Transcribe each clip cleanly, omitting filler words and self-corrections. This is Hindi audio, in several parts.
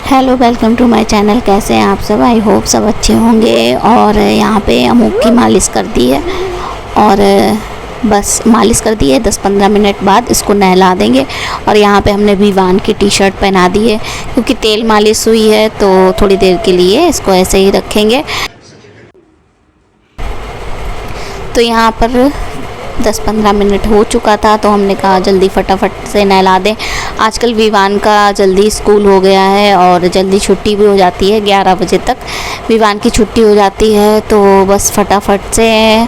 Hello, welcome to my channel. कैसे हैं आप सब? आई होप सब अच्छे होंगे। और यहाँ पे अमूक की मालिश कर दी है और बस मालिश कर दी है। 10-15 मिनट बाद इसको नहला देंगे। और यहाँ पे हमने विवान की टी शर्ट पहना दी है क्योंकि तेल मालिश हुई है, तो थोड़ी देर के लिए इसको ऐसे ही रखेंगे। तो यहाँ पर 10-15 मिनट हो चुका था, तो हमने कहा जल्दी फटाफट से नहला दें। आजकल विवान का जल्दी स्कूल हो गया है और जल्दी छुट्टी भी हो जाती है। 11 बजे तक विवान की छुट्टी हो जाती है, तो बस फटाफट से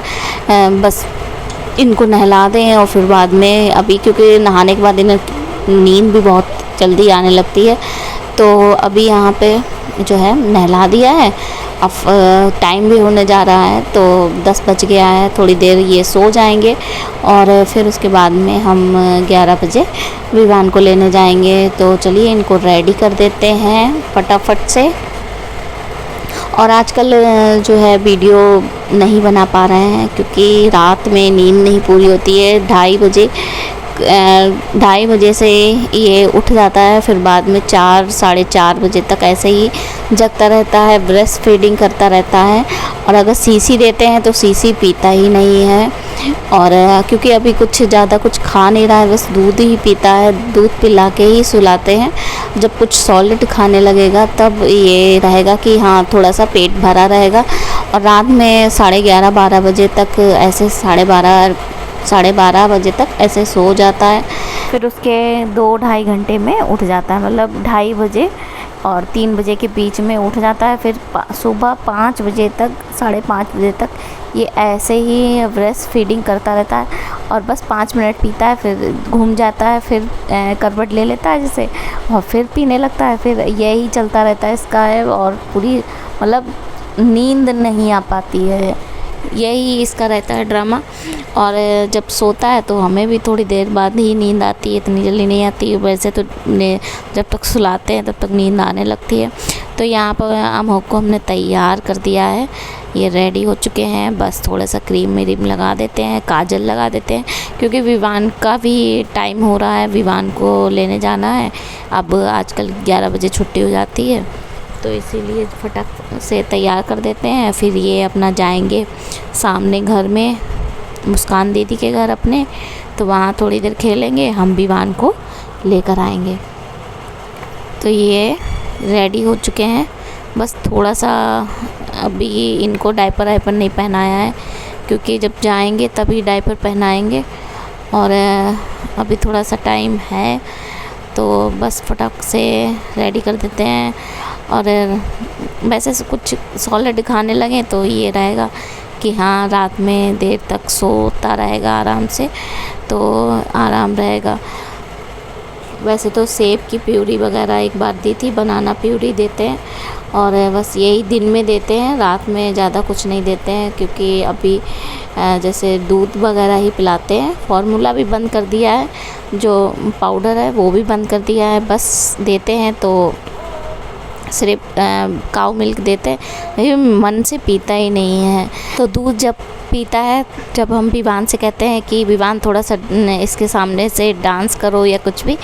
बस इनको नहला दें। और फिर बाद में अभी क्योंकि नहाने के बाद इन्हें नींद भी बहुत जल्दी आने लगती है, तो अभी यहाँ पे जो है नहला दिया है। अब टाइम भी होने जा रहा है, तो 10 बज गया है। थोड़ी देर ये सो जाएंगे और फिर उसके बाद में हम 11 बजे विवान को लेने जाएंगे। तो चलिए इनको रेडी कर देते हैं फटाफट से। और आजकल जो है वीडियो नहीं बना पा रहे हैं क्योंकि रात में नींद नहीं पूरी होती है। 2:30 बजे से ये उठ जाता है, फिर बाद में 4-4:30 बजे तक ऐसे ही जगता रहता है, ब्रेस्ट फीडिंग करता रहता है। और अगर सीसी देते हैं तो सीसी पीता ही नहीं है। और क्योंकि अभी कुछ ज़्यादा कुछ खा नहीं रहा है, बस दूध ही पीता है। दूध पिला के ही सुलाते हैं। जब कुछ सॉलिड खाने लगेगा तब ये रहेगा कि हाँ थोड़ा सा पेट भरा रहेगा। और रात में 11:30-12 बजे तक ऐसे 12:30 बजे तक ऐसे सो जाता है। फिर उसके 2-2.5 घंटे में उठ जाता है, मतलब 2:30 बजे और 3 बजे के बीच में उठ जाता है। फिर सुबह 5 बजे तक 5:30 बजे तक ये ऐसे ही ब्रेस्ट फीडिंग करता रहता है। और बस 5 मिनट पीता है, फिर घूम जाता है, फिर करवट ले लेता है जैसे, और फिर पीने लगता है। फिर यही चलता रहता है इसका है। और पूरी मतलब नींद नहीं आ पाती है, यही इसका रहता है ड्रामा। और जब सोता है तो हमें भी थोड़ी देर बाद ही नींद आती है, इतनी जल्दी नहीं आती। वैसे तो जब तक सुलाते हैं तब तक नींद आने लगती है। तो यहाँ पर अमोक को हमने तैयार कर दिया है, ये रेडी हो चुके हैं। बस थोड़ा सा क्रीम व्रीम लगा देते हैं, काजल लगा देते हैं, क्योंकि विवान का भी टाइम हो रहा है, विवान को लेने जाना है। अब आजकल 11 बजे छुट्टी हो जाती है, तो इसीलिए फटाक से तैयार कर देते हैं। फिर ये अपना जाएंगे सामने घर में, मुस्कान दीदी के घर अपने, तो वहाँ थोड़ी देर खेलेंगे, हम विवान को लेकर आएंगे। तो ये रेडी हो चुके हैं। बस थोड़ा सा अभी इनको डायपर नहीं पहनाया है, क्योंकि जब जाएंगे तभी डायपर पहनाएंगे। और अभी थोड़ा सा टाइम है, तो बस फटाक से रेडी कर देते हैं। और वैसे कुछ सॉलिड खाने लगे तो ये रहेगा कि हाँ रात में देर तक सोता रहेगा आराम से, तो आराम रहेगा। वैसे तो सेब की प्यूरी वगैरह एक बार दी थी, बनाना प्यूरी देते हैं, और बस यही दिन में देते हैं, रात में ज़्यादा कुछ नहीं देते हैं। क्योंकि अभी जैसे दूध वगैरह ही पिलाते हैं। फार्मूला भी बंद कर दिया है, जो पाउडर है वो भी बंद कर दिया है। बस देते हैं तो सिर्फ काऊ मिल्क देते हैं, ये मन से पीता ही नहीं है। तो दूध जब पीता है, जब हम विवान से कहते हैं कि विवान थोड़ा सा इसके सामने से डांस करो या कुछ भी,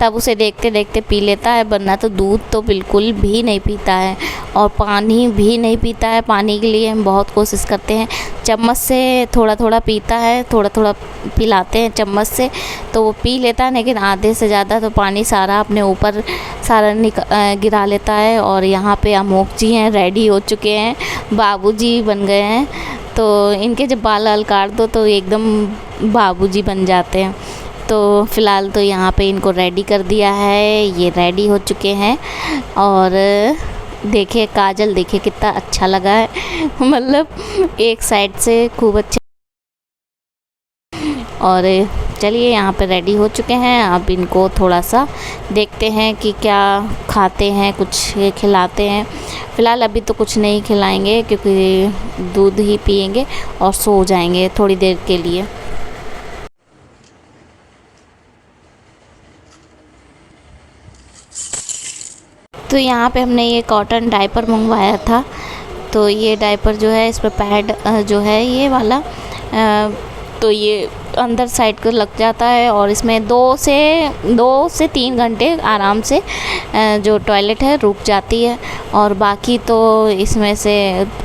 तब उसे देखते देखते पी लेता है, वरना तो दूध तो बिल्कुल भी नहीं पीता है। और पानी भी नहीं पीता है। पानी के लिए हम बहुत कोशिश करते हैं, चम्मच से थोड़ा थोड़ा पीता है, थोड़ा थोड़ा पिलाते हैं चम्मच से, तो वो पी लेता है, लेकिन आधे से ज़्यादा तो पानी सारा अपने ऊपर सारा गिरा लेता है। और यहाँ पे अमोक जी हैं, रेडी हो चुके हैं, बाबूजी बन गए हैं। तो इनके जब बाल काट दो तो एकदम बाबूजी बन जाते हैं। तो फ़िलहाल तो यहाँ पे इनको रेडी कर दिया है, ये रेडी हो चुके हैं। और देखिए काजल, देखिए कितना अच्छा लगा है, मतलब एक साइड से खूब अच्छा। और चलिए यहाँ पे रेडी हो चुके हैं। अब इनको थोड़ा सा देखते हैं कि क्या खाते हैं, कुछ खिलाते हैं। फ़िलहाल अभी तो कुछ नहीं खिलाएंगे, क्योंकि दूध ही पिएंगे और सो जाएंगे थोड़ी देर के लिए। तो यहाँ पे हमने ये कॉटन डायपर मंगवाया था, तो ये डायपर जो है इस पर पैड जो है ये वाला, तो ये अंदर साइड को लग जाता है और इसमें 2 से 3 घंटे आराम से जो टॉयलेट है रुक जाती है। और बाकी तो इसमें से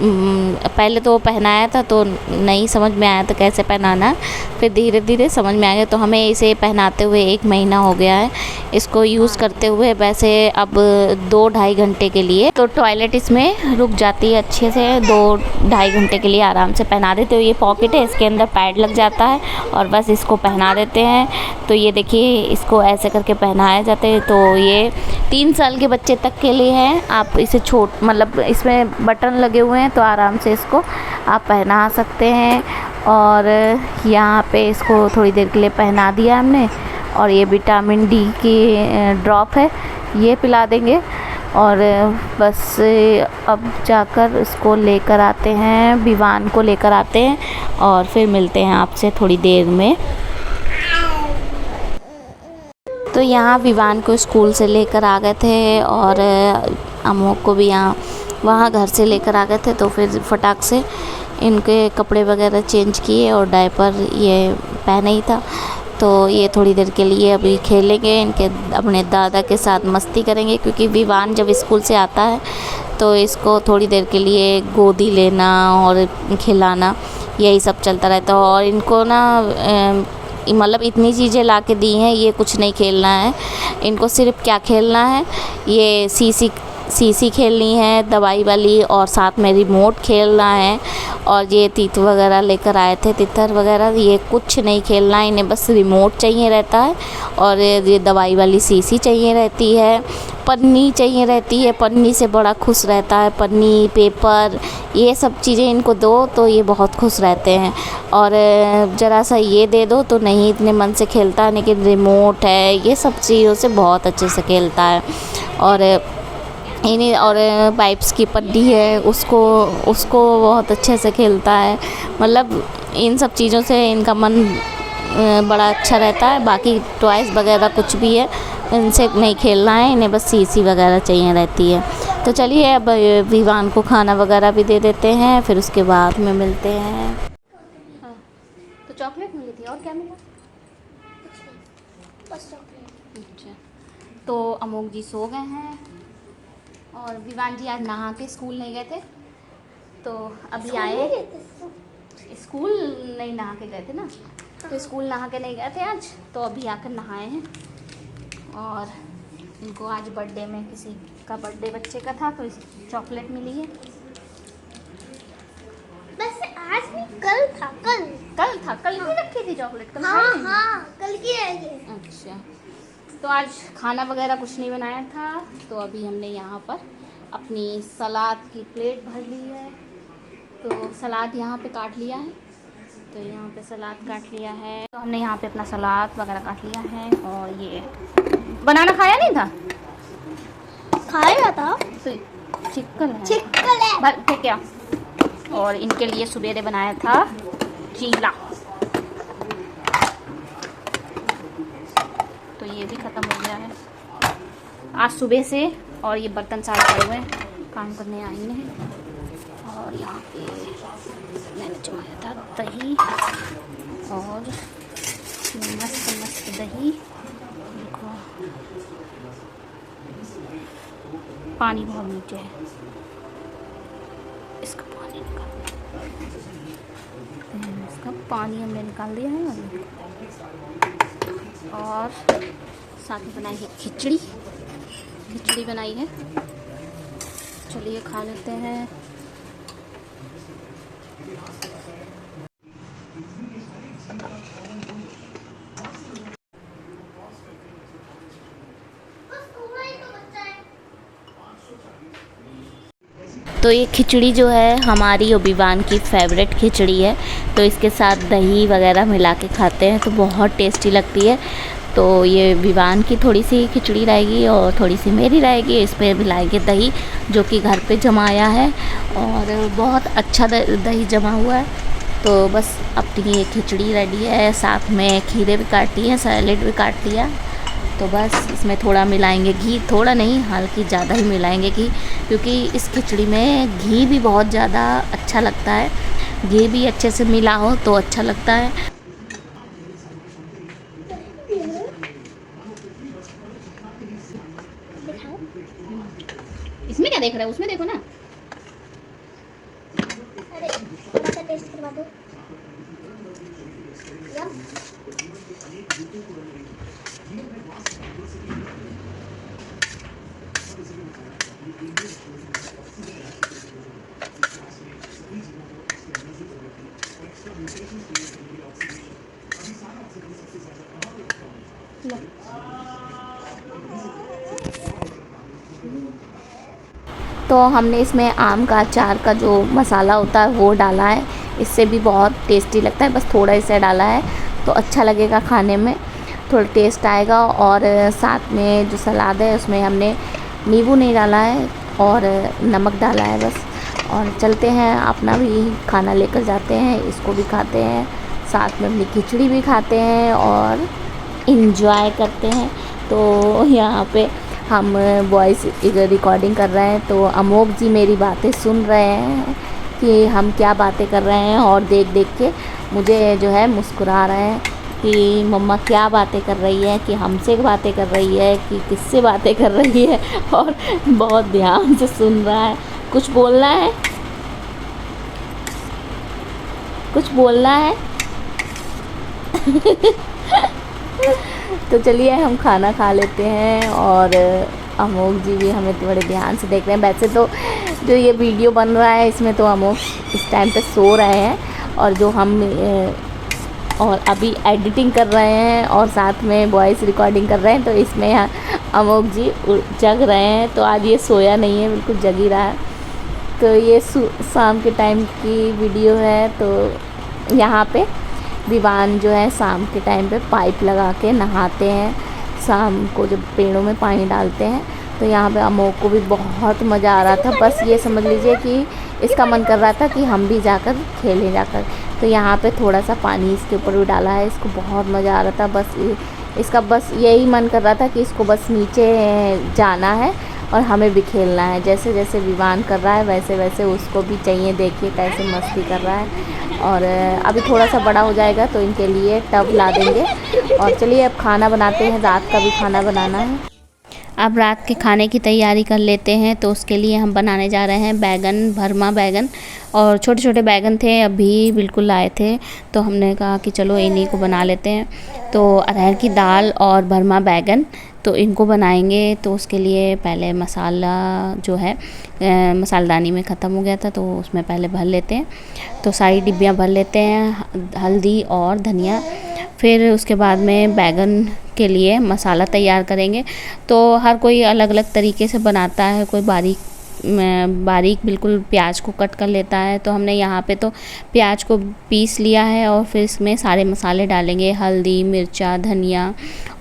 पहले तो पहनाया था तो नहीं समझ में आया था कैसे पहनाना, फिर धीरे धीरे समझ में आ गया। तो हमें इसे पहनाते हुए 1 महीना हो गया है इसको यूज़ करते हुए। वैसे अब 2-2.5 घंटे के लिए तो टॉयलेट इसमें रुक जाती है अच्छे से। 2-2.5 घंटे के लिए आराम से पहना देते हो। ये पॉकेट है, इसके अंदर पैड लग जाता है और बस इसको पहना देते हैं। तो ये देखिए इसको ऐसे करके पहनाया जाता है। तो ये 3 साल के बच्चे तक के लिए है। आप इसे मतलब इसमें बटन लगे हुए हैं तो आराम से इसको आप पहना सकते हैं। और यहाँ पे इसको थोड़ी देर के लिए पहना दिया हमने। और ये विटामिन डी की ड्रॉप है, ये पिला देंगे। और बस अब जाकर इसको लेकर आते हैं, विवान को लेकर आते हैं और फिर मिलते हैं आपसे थोड़ी देर में। तो यहाँ विवान को स्कूल से लेकर आ गए थे और अमोक को भी वहाँ घर से लेकर आ गए थे। तो फिर फटाक से इनके कपड़े वगैरह चेंज किए और डायपर ये पहने ही था। तो ये थोड़ी देर के लिए अभी खेलेंगे, इनके अपने दादा के साथ मस्ती करेंगे। क्योंकि विवान जब स्कूल से आता है तो इसको थोड़ी देर के लिए गोदी लेना और खिलाना यही सब चलता रहता है। और इनको ना मतलब इतनी चीज़ें ला के दी हैं, ये कुछ नहीं खेलना है इनको। सिर्फ क्या खेलना है, ये सीसी खेलनी है दवाई वाली, और साथ में रिमोट खेलना है। और ये तीत वगैरह लेकर आए थे, तितर वगैरह, ये कुछ नहीं खेलना है इन्हें, बस रिमोट चाहिए रहता है। और ये दवाई वाली सीसी चाहिए रहती है, पन्नी चाहिए रहती है, पन्नी से बड़ा खुश रहता है। पन्नी, पेपर, ये सब चीज़ें इनको दो तो ये बहुत खुश रहते हैं। और ज़रा सा ये दे दो तो नहीं इतने मन से खेलता है, लेकिन रिमोट है, ये सब चीज़ों से बहुत अच्छे से खेलता है। और पाइप्स की पट्टी है, उसको बहुत अच्छे से खेलता है। मतलब इन सब चीज़ों से इनका मन बड़ा अच्छा रहता है। बाकी टॉयज़ वगैरह कुछ भी है इनसे नहीं खेलना है, इन्हें बस सीसी वगैरह चाहिए रहती है। तो चलिए अब विवान को खाना वगैरह भी दे देते हैं, फिर उसके बाद में मिलते हैं। हाँ, तो चॉकलेट मिली थी, और क्या मिला? बस चॉकलेट। अच्छा, तो अमोक जी सो गए हैं और विवान जी आज नहा के स्कूल नहीं गए थे, तो अभी आए। स्कूल नहीं नहा के गए थे ना, तो स्कूल नहा के नहीं गए थे आज, तो अभी आकर नहाए हैं। और इनको आज बर्थडे में किसी का बर्थडे बच्चे का था, तो चॉकलेट मिली है। बस आज नहीं, कल था। कल भी रखी थी चॉकलेट? कल हाँ, कल की है ये। अच्छा, तो आज खाना वगैरह कुछ नहीं बनाया था, तो अभी हमने यहाँ पर अपनी सलाद की प्लेट भर ली है। तो सलाद यहाँ पे काट लिया है, तो यहाँ पे सलाद काट लिया है। तो हमने यहाँ पे अपना सलाद वगैरह काट लिया है। और ये बनाना खाया नहीं था? खाया था तो चिकन है फिर क्या। और इनके लिए सुबेरे बनाया था चीला, तो ये भी ख़त्म हो गया है आज सुबह से। और ये बर्तन सारे पड़े हुए हैं, काम करने आई हैं। और यहाँ पे मैंने जमाया था दही, और मस्त दही। देखो पानी बहुत नीचे है, इसका पानी हमने निकाल दिया है। और साथ में बनाई है खिचड़ी बनाई है। चलिए खा लेते हैं। तो ये खिचड़ी जो है हमारी और विवान की फेवरेट खिचड़ी है, तो इसके साथ दही वगैरह मिला के खाते हैं तो बहुत टेस्टी लगती है। तो ये विवान की थोड़ी सी खिचड़ी रहेगी और थोड़ी सी मेरी रहेगी। इसमें मिलाएंगे दही जो कि घर पे जमाया है, और बहुत अच्छा दही जमा हुआ है। तो बस अपनी ये खिचड़ी रेडी है, साथ में खीरे भी काट लिए, सैलेड भी काट लिया। तो बस इसमें थोड़ा मिलाएंगे घी, थोड़ा नहीं हल्की ज़्यादा ही मिलाएंगे घी, क्योंकि इस खिचड़ी में घी भी बहुत ज़्यादा अच्छा लगता है। घी भी अच्छे से मिला हो तो अच्छा लगता है। रहा है, उसमें देखो ना। अरे थोड़ा सा टेस्ट करवा दो। यम। तो हमने इसमें आम का अचार का जो मसाला होता है वो डाला है, इससे भी बहुत टेस्टी लगता है। बस थोड़ा इसे डाला है तो अच्छा लगेगा खाने में, थोड़ा टेस्ट आएगा। और साथ में जो सलाद है उसमें हमने नींबू नहीं डाला है और नमक डाला है बस। और चलते हैं, अपना भी खाना लेकर जाते हैं, इसको भी खाते हैं, साथ में अपनी खिचड़ी भी खाते हैं और इंजॉय करते हैं। तो यहाँ पे हम वॉइस रिकॉर्डिंग कर रहे हैं, तो अमोक जी मेरी बातें सुन रहे हैं कि हम क्या बातें कर रहे हैं, और देख देख के मुझे जो है मुस्कुरा रहे हैं कि मम्मा क्या बातें कर रही है, कि हमसे बातें कर रही है कि किससे बातें कर रही है। और बहुत ध्यान से सुन रहा है। कुछ बोलना है, कुछ बोलना है। तो चलिए हम खाना खा लेते हैं। और अमोक जी भी हमें बड़े ध्यान से देख रहे हैं। वैसे तो जो ये वीडियो बन रहा है इसमें तो अमोक इस टाइम पे सो रहे हैं, और जो हम और अभी एडिटिंग कर रहे हैं और साथ में वॉइस रिकॉर्डिंग कर रहे हैं, तो इसमें अमोक जी जग रहे हैं। तो आज ये सोया नहीं है, बिल्कुल जग ही रहा है। तो ये शाम के टाइम की वीडियो है। तो यहाँ पे विवान जो है शाम के टाइम पे पाइप लगा के नहाते हैं, शाम को जब पेड़ों में पानी डालते हैं। तो यहाँ पे अमोक को भी बहुत मज़ा आ रहा था। बस ये समझ लीजिए कि इसका मन कर रहा था कि हम भी जाकर खेलें जाकर। तो यहाँ पे थोड़ा सा पानी इसके ऊपर भी डाला है, इसको बहुत मज़ा आ रहा था। बस इसका बस यही मन कर रहा था कि इसको बस नीचे जाना है और हमें भी खेलना है। जैसे जैसे विवान कर रहा है वैसे वैसे उसको भी चाहिए। देखिए कैसे मस्ती कर रहा है। और अभी थोड़ा सा बड़ा हो जाएगा तो इनके लिए टब ला देंगे। और चलिए अब खाना बनाते हैं, रात का भी खाना बनाना है। अब रात के खाने की तैयारी कर लेते हैं। तो उसके लिए हम बनाने जा रहे हैं बैगन, भरमा बैगन। और छोटे छोटे बैगन थे, अभी बिल्कुल लाए थे, तो हमने कहा कि चलो इन्हीं को बना लेते हैं। तो अरहर की दाल और भरमा बैगन, तो इनको बनाएंगे। तो उसके लिए पहले मसाला जो है मसालदानी में ख़त्म हो गया था, तो उसमें पहले भर लेते हैं। तो सारी डिब्बियाँ भर लेते हैं, हल्दी और धनिया। फिर उसके बाद में बैगन के लिए मसाला तैयार करेंगे। तो हर कोई अलग अलग तरीके से बनाता है, कोई बारीक बिल्कुल प्याज को कट कर लेता है। तो हमने यहाँ पे तो प्याज को पीस लिया है और फिर इसमें सारे मसाले डालेंगे, हल्दी, मिर्चा, धनिया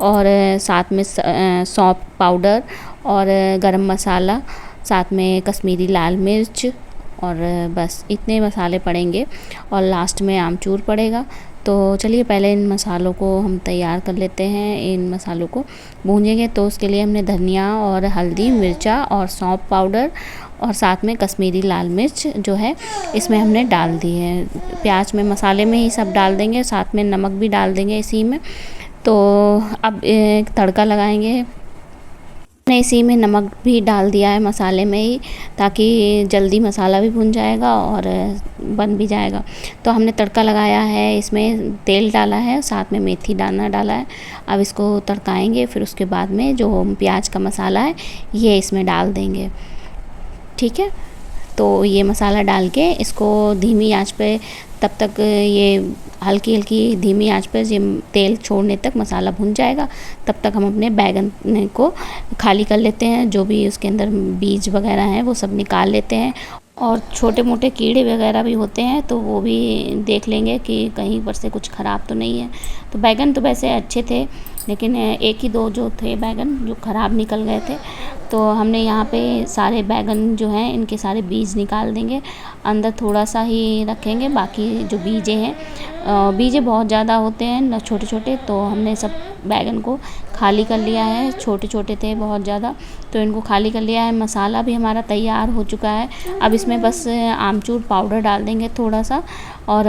और साथ में सौंफ पाउडर और गरम मसाला, साथ में कश्मीरी लाल मिर्च, और बस इतने मसाले पड़ेंगे और लास्ट में आमचूर पड़ेगा। तो चलिए पहले इन मसालों को हम तैयार कर लेते हैं, इन मसालों को भूंजेंगे। तो उसके लिए हमने धनिया और हल्दी, मिर्चा और सौंफ पाउडर और साथ में कश्मीरी लाल मिर्च जो है इसमें हमने डाल दी है। प्याज में मसाले में ही सब डाल देंगे, साथ में नमक भी डाल देंगे इसी में। तो अब एक तड़का लगाएंगे। मैंने इसी में नमक भी डाल दिया है मसाले में ही, ताकि जल्दी मसाला भी भुन जाएगा और बन भी जाएगा। तो हमने तड़का लगाया है, इसमें तेल डाला है, साथ में मेथी दाना डाला है। अब इसको तड़काएंगे, फिर उसके बाद में जो प्याज का मसाला है ये इसमें डाल देंगे। ठीक है, तो ये मसाला डाल के इसको धीमी आंच पे तब तक ये हल्की हल्की धीमी आंच पर ये तेल छोड़ने तक मसाला भुन जाएगा। तब तक हम अपने बैगन को खाली कर लेते हैं, जो भी उसके अंदर बीज वगैरह हैं वो सब निकाल लेते हैं। और छोटे मोटे कीड़े वगैरह भी होते हैं तो वो भी देख लेंगे कि कहीं पर से कुछ ख़राब तो नहीं है। तो बैगन तो वैसे अच्छे थे, लेकिन एक ही दो जो थे बैगन जो ख़राब निकल गए थे। तो हमने यहाँ पे सारे बैगन जो हैं इनके सारे बीज निकाल देंगे, अंदर थोड़ा सा ही रखेंगे, बाकी जो बीजे हैं बीजे बहुत ज़्यादा होते हैं न छोटे छोटे। तो हमने सब बैगन को खाली कर लिया है, छोटे छोटे थे बहुत ज़्यादा, तो इनको खाली कर लिया है। मसाला भी हमारा तैयार हो चुका है। अब इसमें बस आमचूर पाउडर डाल देंगे थोड़ा सा, और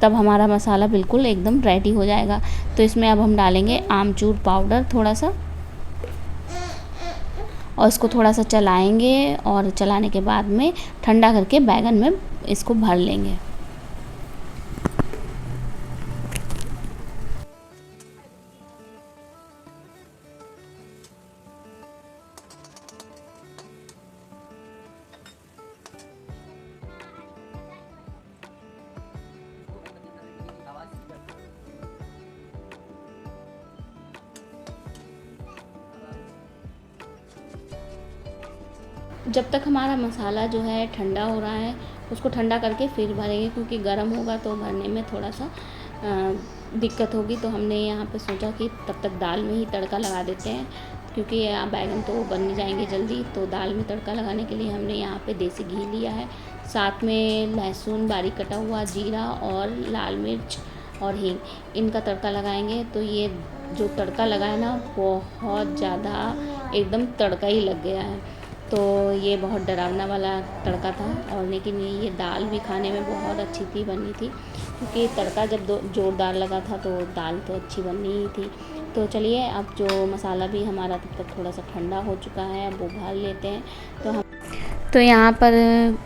तब हमारा मसाला बिल्कुल एकदम रेडी हो जाएगा। तो इसमें अब हम डालेंगे आमचूर पाउडर थोड़ा सा, और इसको थोड़ा सा चलाएंगे और चलाने के बाद में ठंडा करके बैगन में इसको भर लेंगे। जब तक हमारा मसाला जो है ठंडा हो रहा है, उसको ठंडा करके फिर भरेंगे, क्योंकि गर्म होगा तो भरने में थोड़ा सा दिक्कत होगी। तो हमने यहाँ पे सोचा कि तब तक दाल में ही तड़का लगा देते हैं, क्योंकि बैगन तो बन जाएंगे जल्दी। तो दाल में तड़का लगाने के लिए हमने यहाँ पे देसी घी लिया है, साथ में लहसुन बारीक कटा हुआ, जीरा और लाल मिर्च और हींग, इनका तड़का लगाएंगे। तो ये जो तड़का लगा है ना, बहुत ज़्यादा एकदम तड़का ही लग गया है। तो ये बहुत डरावना वाला तड़का था, और लेकिन ये दाल भी खाने में बहुत अच्छी थी, बनी थी, क्योंकि तड़का जब जोरदार लगा था तो दाल तो अच्छी बननी ही थी। तो चलिए, अब जो मसाला भी हमारा तब तक थोड़ा सा ठंडा हो चुका है, अब उबाल लेते हैं। तो यहाँ पर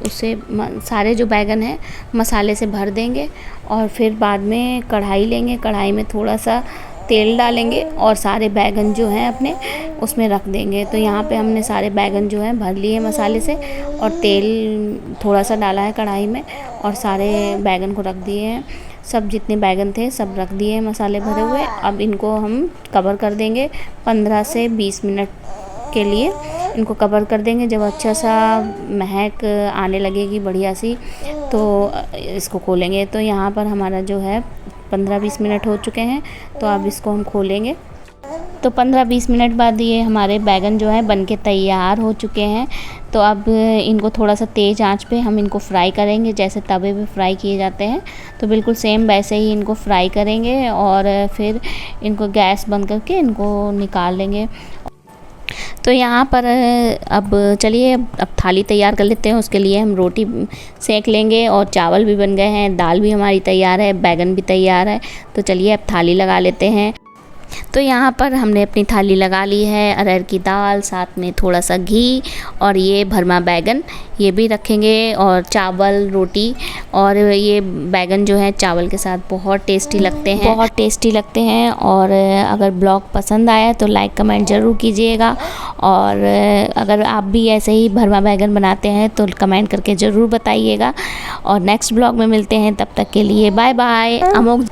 उसे सारे जो बैगन हैं मसाले से भर देंगे, और फिर बाद में कढ़ाई लेंगे, कढ़ाई में थोड़ा सा तेल डालेंगे और सारे बैगन जो हैं अपने उसमें रख देंगे। तो यहाँ पे हमने सारे बैगन जो हैं भर लिए मसाले से, और तेल थोड़ा सा डाला है कढ़ाई में, और सारे बैगन को रख दिए हैं। सब जितने बैगन थे सब रख दिए मसाले भरे हुए। अब इनको हम कवर कर देंगे 15 से 20 मिनट के लिए, इनको कवर कर देंगे। जब अच्छा सा महक आने लगेगी बढ़िया सी, तो इसको खोलेंगे। तो यहाँ पर हमारा जो है 15-20 मिनट हो चुके हैं, तो अब इसको हम खोलेंगे। तो 15-20 मिनट बाद ये हमारे बैगन जो है बनके तैयार हो चुके हैं। तो अब इनको थोड़ा सा तेज़ आंच पे हम इनको फ्राई करेंगे, जैसे तवे पे फ्राई किए जाते हैं। तो बिल्कुल सेम वैसे ही इनको फ्राई करेंगे, और फिर इनको गैस बंद करके इनको निकाल लेंगे। तो यहाँ पर अब चलिए, अब थाली तैयार कर लेते हैं। उसके लिए हम रोटी सेक लेंगे, और चावल भी बन गए हैं, दाल भी हमारी तैयार है, बैगन भी तैयार है। तो चलिए अब थाली लगा लेते हैं। तो यहाँ पर हमने अपनी थाली लगा ली है, अरहर की दाल, साथ में थोड़ा सा घी, और ये भरमा बैगन ये भी रखेंगे, और चावल, रोटी। और ये बैगन जो है चावल के साथ बहुत टेस्टी लगते हैं, बहुत टेस्टी लगते हैं। और अगर ब्लॉग पसंद आया तो लाइक कमेंट ज़रूर कीजिएगा, और अगर आप भी ऐसे ही भरमा बैगन बनाते हैं तो कमेंट करके ज़रूर बताइएगा। और नेक्स्ट ब्लॉग में मिलते हैं, तब तक के लिए बाय बाय। अमोघ